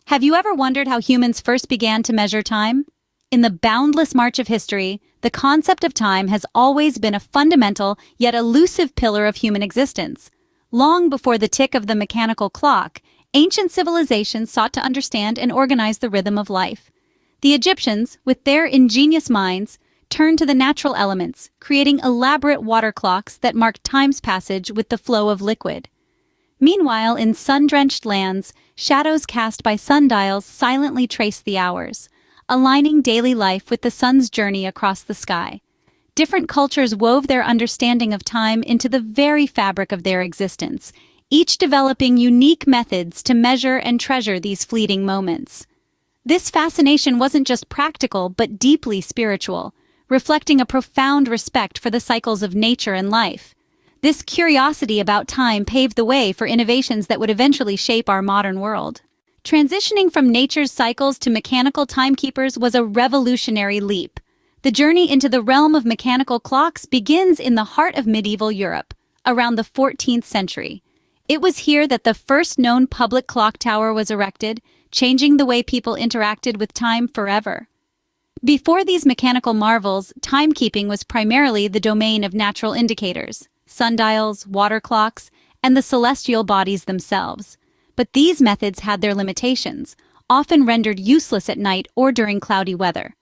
Have you ever wondered how humans first began to measure time? In the boundless march of history, the concept of time has always been a fundamental yet elusive pillar of human existence. Long before the tick of the mechanical clock, ancient civilizations sought to understand and organize the rhythm of life. The Egyptians, with their ingenious minds, turned to the natural elements, creating elaborate water clocks that marked time's passage with the flow of liquid. Meanwhile, in sun-drenched lands, shadows cast by sundials silently traced the hours, aligning daily life with the sun's journey across the sky. Different cultures wove their understanding of time into the very fabric of their existence, each developing unique methods to measure and treasure these fleeting moments. This fascination wasn't just practical but deeply spiritual, reflecting a profound respect for the cycles of nature and life. This curiosity about time paved the way for innovations that would eventually shape our modern world. Transitioning from nature's cycles to mechanical timekeepers was a revolutionary leap. The journey into the realm of mechanical clocks begins in the heart of medieval Europe, around the 14th century. It was here that the first known public clock tower was erected, changing the way people interacted with time forever. Before these mechanical marvels, timekeeping was primarily the domain of natural indicators, sundials, water clocks, and the celestial bodies themselves. But these methods had their limitations, often rendered useless at night or during cloudy weather.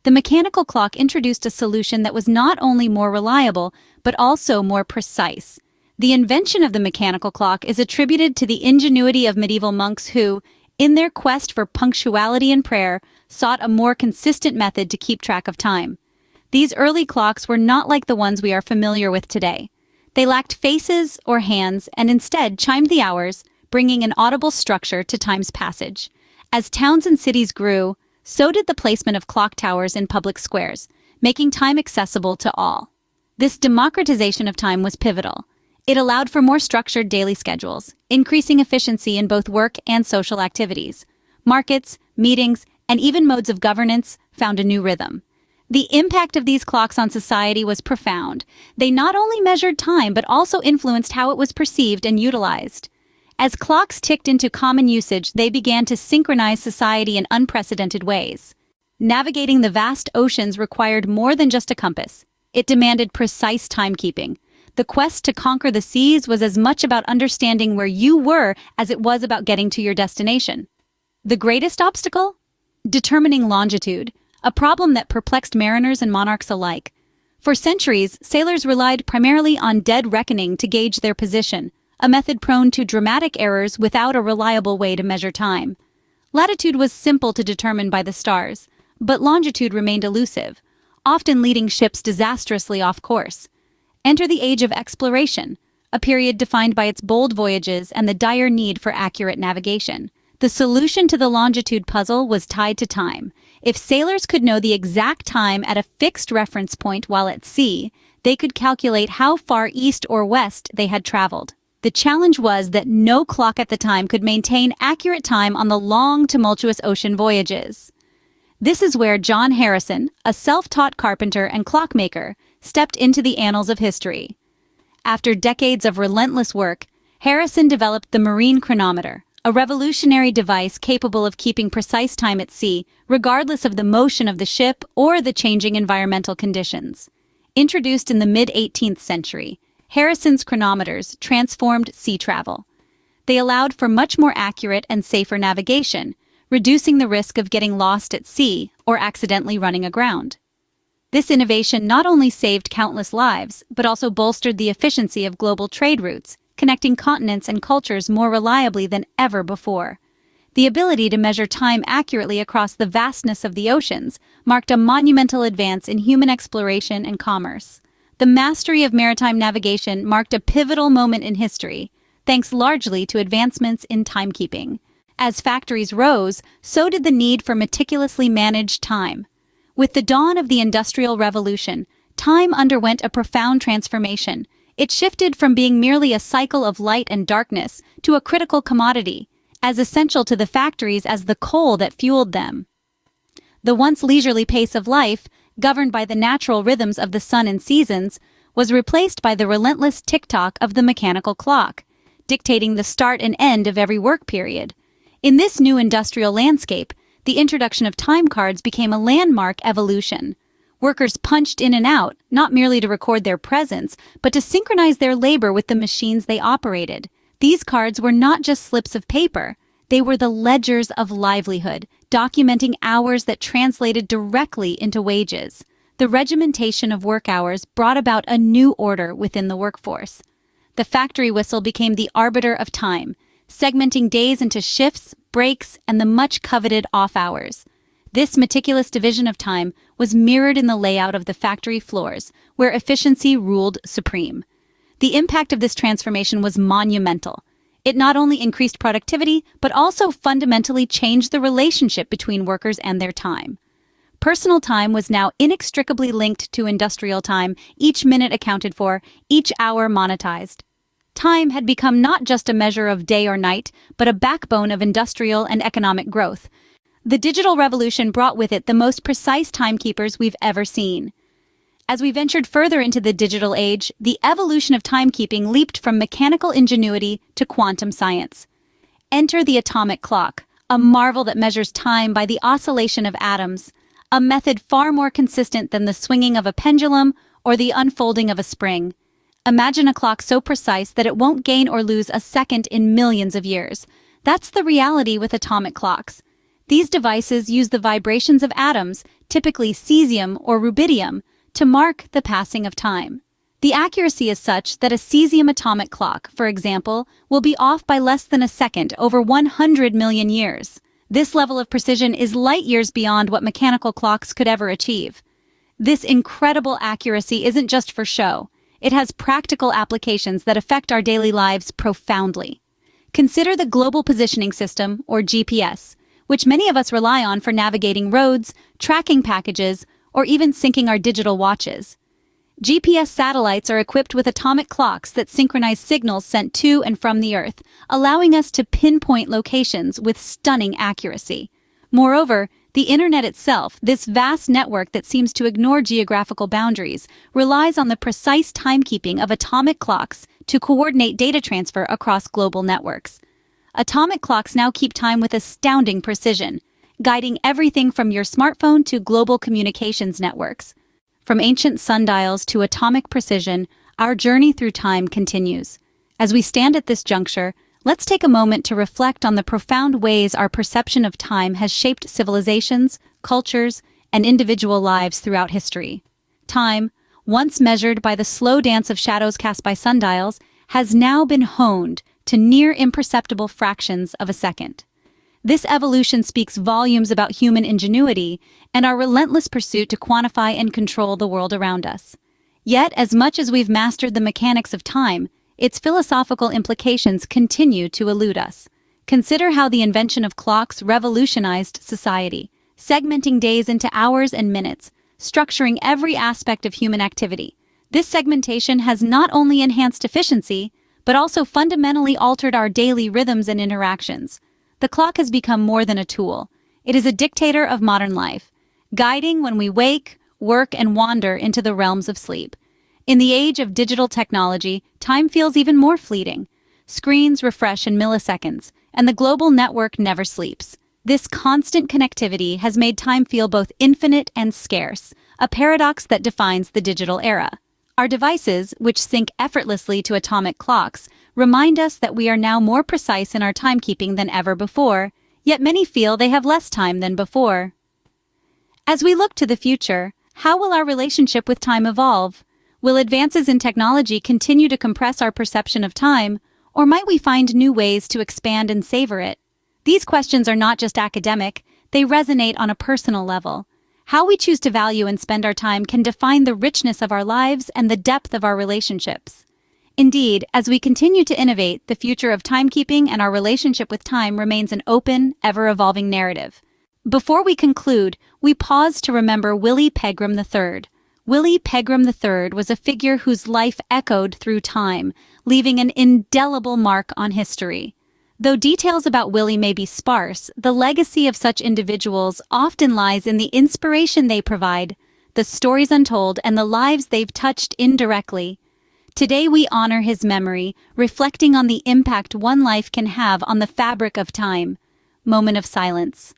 The mechanical clock introduced a solution that was not only more reliable, but also more precise. The invention of the mechanical clock is attributed to the ingenuity of medieval monks who, in their quest for punctuality and prayer, sought a more consistent method to keep track of time. These early clocks were not like the ones we are familiar with today. They lacked faces or hands and instead chimed the hours, bringing an audible structure to time's passage. As towns and cities grew, so did the placement of clock towers in public squares, making time accessible to all. This democratization of time was pivotal. It allowed for more structured daily schedules, increasing efficiency in both work and social activities. Markets, meetings, and even modes of governance found a new rhythm. The impact of these clocks on society was profound. They not only measured time but also influenced how it was perceived and utilized. As clocks ticked into common usage, they began to synchronize society in unprecedented ways. Navigating the vast oceans required more than just a compass. It demanded precise timekeeping. The quest to conquer the seas was as much about understanding where you were as it was about getting to your destination. The greatest obstacle? Determining longitude, a problem that perplexed mariners and monarchs alike. For centuries, sailors relied primarily on dead reckoning to gauge their position, a method prone to dramatic errors without a reliable way to measure time. Latitude was simple to determine by the stars, but longitude remained elusive, often leading ships disastrously off course. Enter the age of exploration, a period defined by its bold voyages and the dire need for accurate navigation. The solution to the longitude puzzle was tied to time. If sailors could know the exact time at a fixed reference point while at sea, they could calculate how far east or west they had traveled. The challenge was that no clock at the time could maintain accurate time on the long, tumultuous ocean voyages. This is where John Harrison, a self-taught carpenter and clockmaker, stepped into the annals of history. After decades of relentless work, Harrison developed the marine chronometer, a revolutionary device capable of keeping precise time at sea, regardless of the motion of the ship or the changing environmental conditions. Introduced in the mid-18th century, Harrison's chronometers transformed sea travel. They allowed for much more accurate and safer navigation, reducing the risk of getting lost at sea or accidentally running aground. This innovation not only saved countless lives, but also bolstered the efficiency of global trade routes, connecting continents and cultures more reliably than ever before. The ability to measure time accurately across the vastness of the oceans marked a monumental advance in human exploration and commerce. The mastery of maritime navigation marked a pivotal moment in history, thanks largely to advancements in timekeeping. As factories rose, so did the need for meticulously managed time. With the dawn of the Industrial Revolution, time underwent a profound transformation. It shifted from being merely a cycle of light and darkness to a critical commodity, as essential to the factories as the coal that fueled them. The once leisurely pace of life, governed by the natural rhythms of the sun and seasons, was replaced by the relentless tick-tock of the mechanical clock, dictating the start and end of every work period. In this new industrial landscape, the introduction of time cards became a landmark evolution. Workers punched in and out, not merely to record their presence, but to synchronize their labor with the machines they operated. These cards were not just slips of paper. They were the ledgers of livelihood, documenting hours that translated directly into wages. The regimentation of work hours brought about a new order within the workforce. The factory whistle became the arbiter of time, segmenting days into shifts, breaks, and the much-coveted off hours. This meticulous division of time was mirrored in the layout of the factory floors, where efficiency ruled supreme. The impact of this transformation was monumental. It not only increased productivity, but also fundamentally changed the relationship between workers and their time. Personal time was now inextricably linked to industrial time, each minute accounted for, each hour monetized. Time had become not just a measure of day or night, but a backbone of industrial and economic growth. The digital revolution brought with it the most precise timekeepers we've ever seen. As we ventured further into the digital age, the evolution of timekeeping leaped from mechanical ingenuity to quantum science. Enter the atomic clock, a marvel that measures time by the oscillation of atoms, a method far more consistent than the swinging of a pendulum or the unfolding of a spring. Imagine a clock so precise that it won't gain or lose a second in millions of years. That's the reality with atomic clocks. These devices use the vibrations of atoms, typically cesium or rubidium, to mark the passing of time. The accuracy is such that a cesium atomic clock, for example, will be off by less than a second over 100 million years. This level of precision is light years beyond what mechanical clocks could ever achieve. This incredible accuracy isn't just for show. It has practical applications that affect our daily lives profoundly. Consider the Global Positioning System, or GPS, which many of us rely on for navigating roads, tracking packages, or even syncing our digital watches. GPS satellites are equipped with atomic clocks that synchronize signals sent to and from the Earth, allowing us to pinpoint locations with stunning accuracy. Moreover, the Internet itself, this vast network that seems to ignore geographical boundaries, relies on the precise timekeeping of atomic clocks to coordinate data transfer across global networks. Atomic clocks now keep time with astounding precision, guiding everything from your smartphone to global communications networks. From ancient sundials to atomic precision, our journey through time continues. As we stand at this juncture, let's take a moment to reflect on the profound ways our perception of time has shaped civilizations, cultures, and individual lives throughout history. Time, once measured by the slow dance of shadows cast by sundials, has now been honed to near imperceptible fractions of a second. This evolution speaks volumes about human ingenuity and our relentless pursuit to quantify and control the world around us. Yet, as much as we've mastered the mechanics of time, its philosophical implications continue to elude us. Consider how the invention of clocks revolutionized society, segmenting days into hours and minutes, structuring every aspect of human activity. This segmentation has not only enhanced efficiency, but also fundamentally altered our daily rhythms and interactions. The clock has become more than a tool. It is a dictator of modern life, guiding when we wake, work, and wander into the realms of sleep. In the age of digital technology, time feels even more fleeting. Screens refresh in milliseconds, and the global network never sleeps. This constant connectivity has made time feel both infinite and scarce, a paradox that defines the digital era. Our devices, which sync effortlessly to atomic clocks, remind us that we are now more precise in our timekeeping than ever before, yet many feel they have less time than before. As we look to the future, how will our relationship with time evolve? Will advances in technology continue to compress our perception of time, or might we find new ways to expand and savor it? These questions are not just academic, they resonate on a personal level. How we choose to value and spend our time can define the richness of our lives and the depth of our relationships. Indeed, as we continue to innovate, the future of timekeeping and our relationship with time remains an open, ever-evolving narrative. Before we conclude, we pause to remember Willie Pegram III. Willie Pegram III was a figure whose life echoed through time, leaving an indelible mark on history. Though details about Willie may be sparse, the legacy of such individuals often lies in the inspiration they provide, the stories untold, and the lives they've touched indirectly. Today we honor his memory, reflecting on the impact one life can have on the fabric of time. Moment of silence.